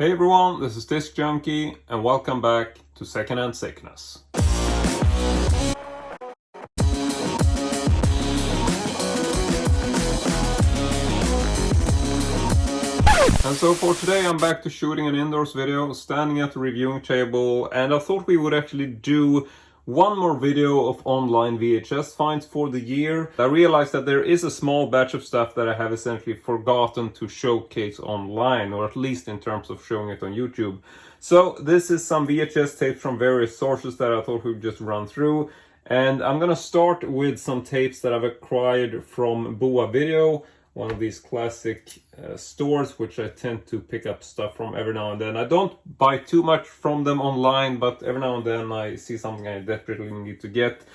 Hey everyone, this is Disc Junkie and welcome back to Secondhand Sickness. And so for today I'm back to shooting an indoors video, standing at the reviewing table, and I thought we would actually do one more video of online VHS finds for the year. I realized that there is a small batch of stuff that I have essentially forgotten to showcase online, or at least in terms of showing it on YouTube. So this is some VHS tapes from various sources that I thought we'd just run through. And I'm gonna start with some tapes that I've acquired from Boa Video, one of these classic stores which I tend to pick up stuff from every now and then. I don't buy too much from them online, but every now and then I see something I desperately need to get.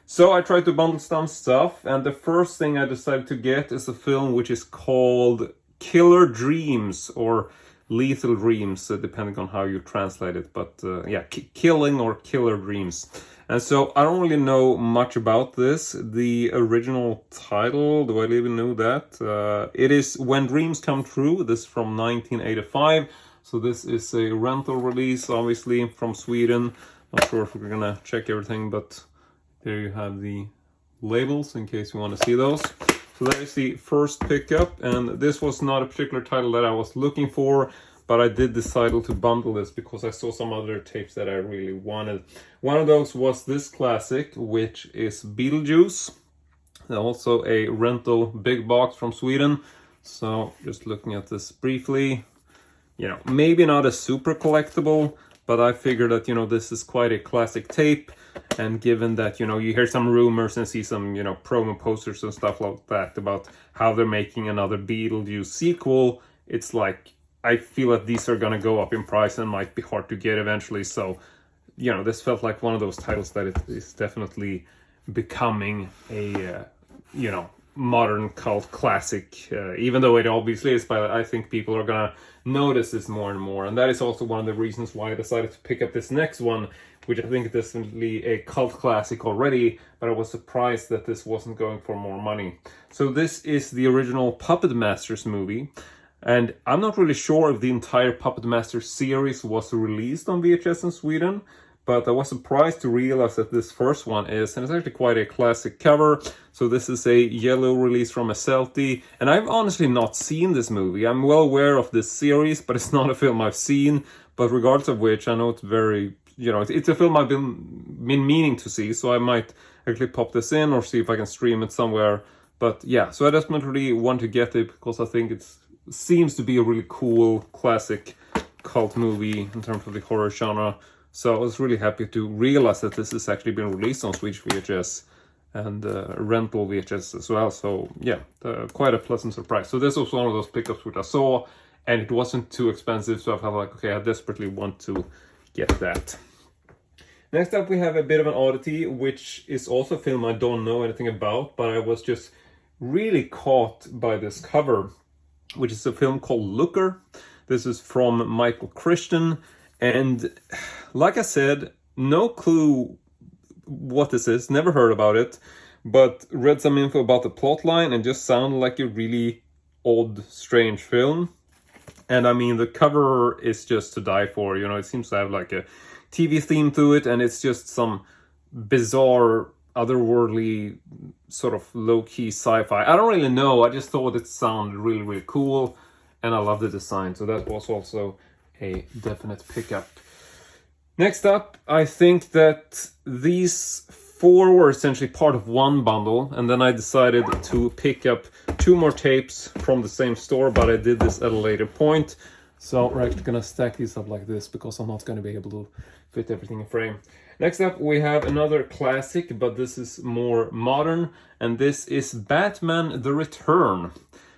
So I tried to bundle some stuff, and the first thing I decided to get is a film which is called Killer Dreams, or Lethal Dreams, depending on how you translate it, but yeah, Killing or Killer Dreams. And so I don't really know much about this. The original title, do I even know that? It is When Dreams Come True. This is from 1985. So this is a rental release, obviously, from Sweden. Not sure if we're gonna check everything, but there you have the labels in case you want to see those. So that is the first pickup, and this was not a particular title that I was looking for, but I did decide to bundle this because I saw some other tapes that I really wanted. One of those was this classic, which is Beetlejuice. Also a rental big box from Sweden. So just looking at this briefly, you know, maybe not a super collectible, but I figured that, you know, this is quite a classic tape. And given that, you know, you hear some rumors and see some, you know, promo posters and stuff like that about how they're making another Beetlejuice sequel, it's like, I feel that these are gonna go up in price and might be hard to get eventually. So, you know, this felt like one of those titles that it is definitely becoming a, you know, modern cult classic, even though it obviously is, but I think people are gonna notice this more and more. And that is also one of the reasons why I decided to pick up this next one, which I think is definitely a cult classic already, but I was surprised that this wasn't going for more money. So this is the original Puppet Masters movie. And I'm not really sure if the entire Puppet Master series was released on VHS in Sweden, but I was surprised to realize that this first one is, and it's actually quite a classic cover. So this is a yellow release from a Celti, and I've honestly not seen this movie. I'm well aware of this series, but it's not a film I've seen. But regardless of which, I know it's very, you know, it's a film I've been meaning to see, so I might actually pop this in or see if I can stream it somewhere. But yeah, so I definitely want to get it because I think it seems to be a really cool classic cult movie in terms of the horror genre. So I was really happy to realize that this has actually been released on Swedish VHS and rental VHS as well. So yeah, quite a pleasant surprise. So this was one of those pickups which I saw, and it wasn't too expensive, so I felt like, okay, I desperately want to get that. Next up we have a bit of an oddity, which is also a film I don't know anything about, but I was just really caught by this cover, which is a film called Looker. This is from Michael Christian, and like I said, no clue what this is, never heard about it, but read some info about the plotline and just sounded like a really odd, strange film. And I mean, the cover is just to die for, you know, it seems to have like a TV theme to it, and it's just some bizarre, otherworldly, sort of low-key sci-fi. I don't really know, I just thought it sounded really, really cool, and I love the design, so that was also a definite pickup. Next up, I think that these four were essentially part of one bundle, and then I decided to pick up two more tapes from the same store, but I did this at a later point. So we're actually gonna stack these up like this because I'm not gonna be able to fit everything in frame. Next up, we have another classic, but this is more modern, and this is Batman The Return.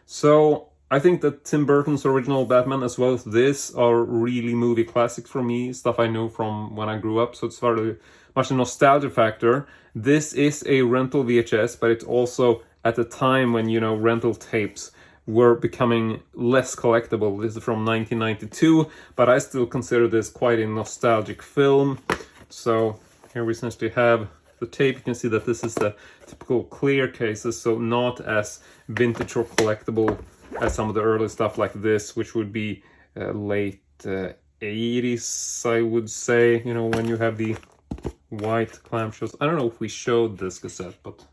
So I think that Tim Burton's original Batman as well as this are really movie classics for me, stuff I know from when I grew up, so it's very much a nostalgia factor. This is a rental VHS, but it's also at the time when, you know, rental tapes were becoming less collectible. This is from 1992, but I still consider this quite a nostalgic film. So here we essentially have the tape. You can see that this is the typical clear cases, so not as vintage or collectible as some of the early stuff like this, which would be late 80s, I would say, you know, when you have the white clamshells. I don't know if we showed this cassette, but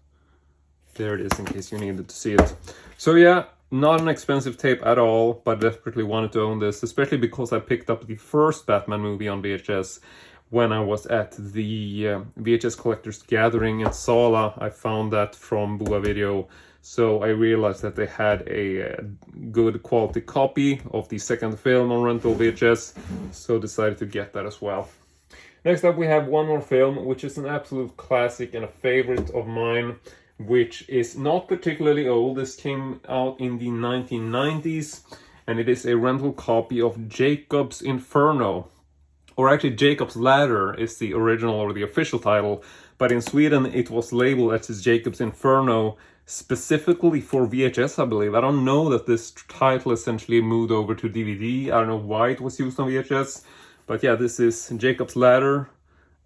there it is in case you needed to see it. So yeah, not an expensive tape at all, but desperately wanted to own this, especially because I picked up the first Batman movie on VHS when I was at the VHS Collectors Gathering in Sala. I found that from Bua Video, so I realized that they had a good quality copy of the second film on rental VHS, so decided to get that as well. Next up we have one more film, which is an absolute classic and a favorite of mine, which is not particularly old. This came out in the 1990s, and it is a rental copy of Jacob's Inferno. Or actually, Jacob's Ladder is the original or the official title, but in Sweden it was labeled as Jacob's Inferno specifically for VHS, I believe. I don't know that this title essentially moved over to DVD. I don't know why it was used on VHS, but yeah, this is Jacob's Ladder,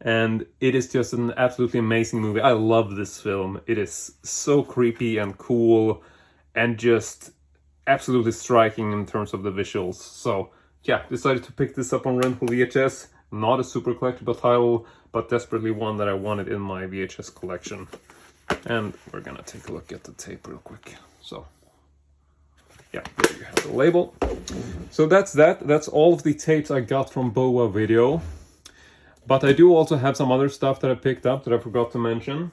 and it is just an absolutely amazing movie. I love this film. It is so creepy and cool, and just absolutely striking in terms of the visuals. So yeah, decided to pick this up on rental VHS. Not a super collectible title, but desperately one that I wanted in my VHS collection. And we're gonna take a look at the tape real quick. So yeah, there you have the label. So that's that. That's all of the tapes I got from Boa Video. But I do also have some other stuff that I picked up that I forgot to mention.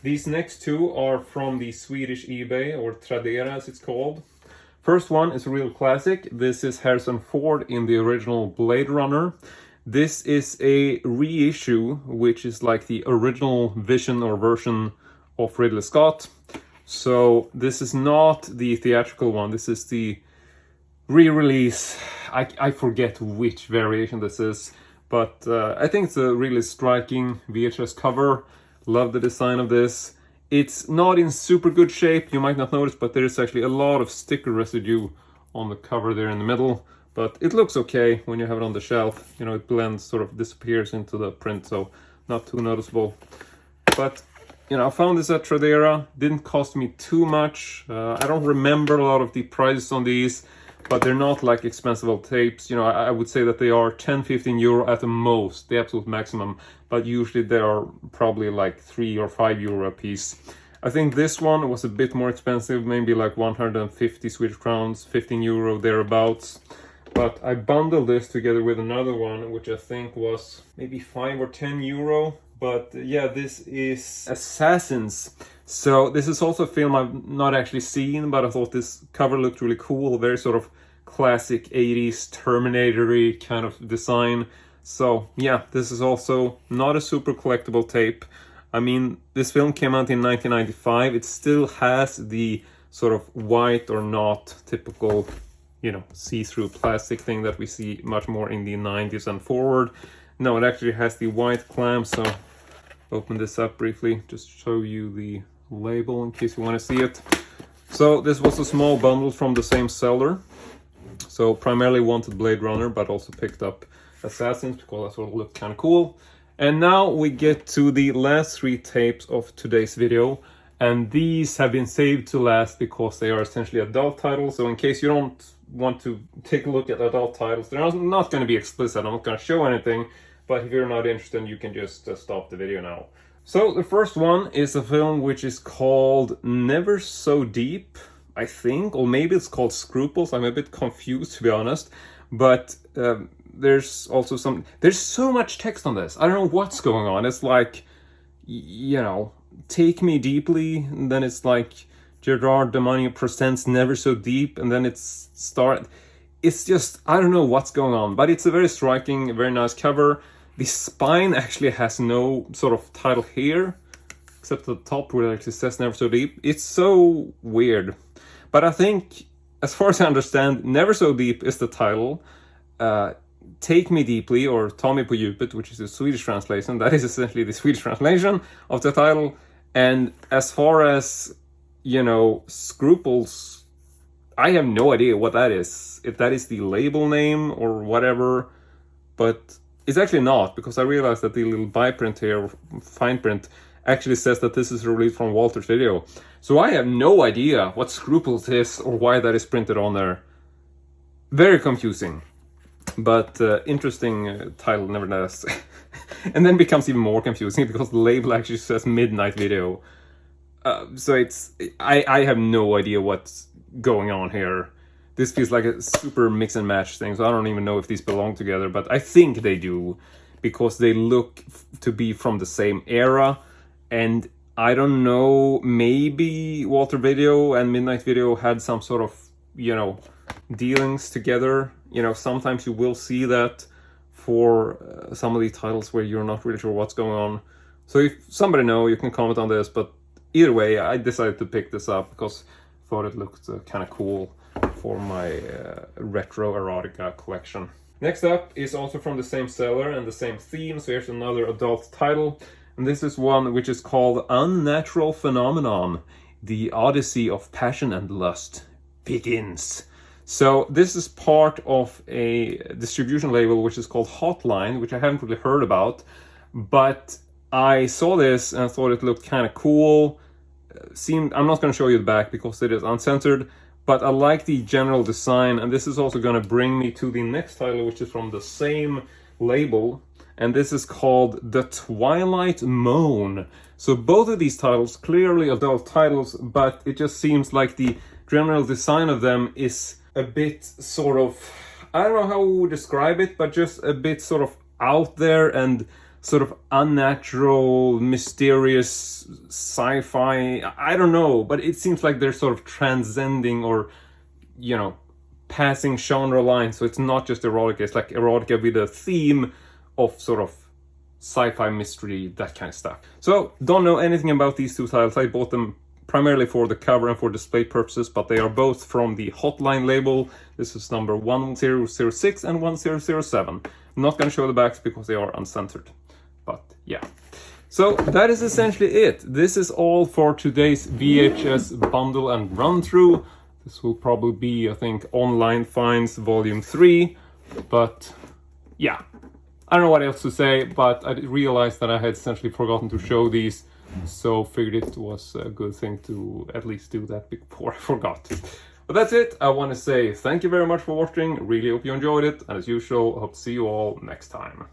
These next two are from the Swedish eBay, or Tradera as it's called. First one is a real classic. This is Harrison Ford in the original Blade Runner. This is a reissue, which is like the original vision or version of Ridley Scott. So this is not the theatrical one. This is the re-release. I forget which variation this is, but I think it's a really striking VHS cover. Love the design of this. It's not in super good shape, you might not notice, but there is actually a lot of sticker residue on the cover there in the middle. But it looks okay when you have it on the shelf. You know, it blends, sort of disappears into the print, so not too noticeable. But, you know, I found this at Tradera. Didn't cost me too much. I don't remember a lot of the prices on these, but they're not like expensive tapes. You know, I would say that they are 10-15 euro at the most, the absolute maximum. But usually they are probably like 3 or 5 euro a piece. I think this one was a bit more expensive, maybe like 150 Swedish crowns, 15 euro thereabouts. But I bundled this together with another one, which I think was maybe 5 or 10 euro. But yeah, this is Assassins. So this is also a film I've not actually seen, but I thought this cover looked really cool. Very sort of classic 80s Terminator-y kind of design. So yeah, this is also not a super collectible tape. I mean, this film came out in 1995. It still has the sort of white or not typical, you know, see-through plastic thing that we see much more in the 90s and forward. No, it actually has the white clamp, so open this up briefly, just show you the label in case you want to see it. So this was a small bundle from the same seller. So primarily wanted Blade Runner, but also picked up Assassins because I thought it looked kind of cool. And now we get to the last 3 tapes of today's video. And these have been saved to last because they are essentially adult titles. So in case you don't want to take a look at adult titles, they're not going to be explicit. I'm not going to show anything. But if you're not interested, you can just stop the video now. So the first one is a film which is called Never So Deep, I think. Or maybe it's called Scruples. I'm a bit confused, to be honest. But there's also there's so much text on this. I don't know what's going on. It's like, you know, Take Me Deeply, and then it's like Gerard Demanio presents Never So Deep, and then it's just, I don't know what's going on, but it's a very striking, very nice cover. The spine actually has no sort of title here, except at the top where it actually says Never So Deep. It's so weird. But I think, as far as I understand, Never So Deep is the title. Take Me Deeply, or Ta mig på djupet, which is the Swedish translation, that is essentially the Swedish translation of the title. And as far as, you know, Scruples, I have no idea what that is. If that is the label name or whatever, but it's actually not, because I realized that the little byprint here, fine print, actually says that this is released from Walter's Video. So I have no idea what Scruples is or why that is printed on there. Very confusing. But interesting title nevertheless. And then becomes even more confusing because the label actually says Midnight Video. So it's I have no idea what's going on here. This feels like a super mix and match thing, so I don't even know if these belong together, but I think they do because they look to be from the same era. And I don't know, maybe Walter Video and Midnight Video had some sort of, you know, dealings together. You know, sometimes you will see that for some of these titles where you're not really sure what's going on. So if somebody know, you can comment on this, but either way, I decided to pick this up because I thought it looked kind of cool for my retro erotica collection. Next up is also from the same seller and the same theme, so here's another adult title. And this is one which is called Unnatural Phenomenon, The Odyssey of Passion and Lust Begins. So this is part of a distribution label which is called Hotline, which I haven't really heard about, but I saw this and thought it looked kind of cool. I'm not going to show you the back because it is uncensored, but I like the general design, and this is also going to bring me to the next title, which is from the same label, and this is called The Twilight Moan. So both of these titles, clearly adult titles, but it just seems like the general design of them is a bit sort of, I don't know how we would describe it, but just a bit sort of out there and sort of unnatural, mysterious, sci-fi. I don't know, but it seems like they're sort of transcending or, you know, passing genre lines. So it's not just erotica, it's like erotica with a theme of sort of sci-fi mystery, that kind of stuff. So don't know anything about these two titles. I bought them primarily for the cover and for display purposes, but they are both from the Hotline label. This is number 1006 and 1007. I'm not going to show the backs because they are uncensored. But yeah, so that is essentially it. This is all for today's VHS bundle and run through. This will probably be, I think, Online Finds Volume 3. But yeah, I don't know what else to say, but I realized that I had essentially forgotten to show these, so figured it was a good thing to at least do that before I forgot. But that's it. I want to say thank you very much for watching. Really hope you enjoyed it, and as usual, I hope to see you all next time.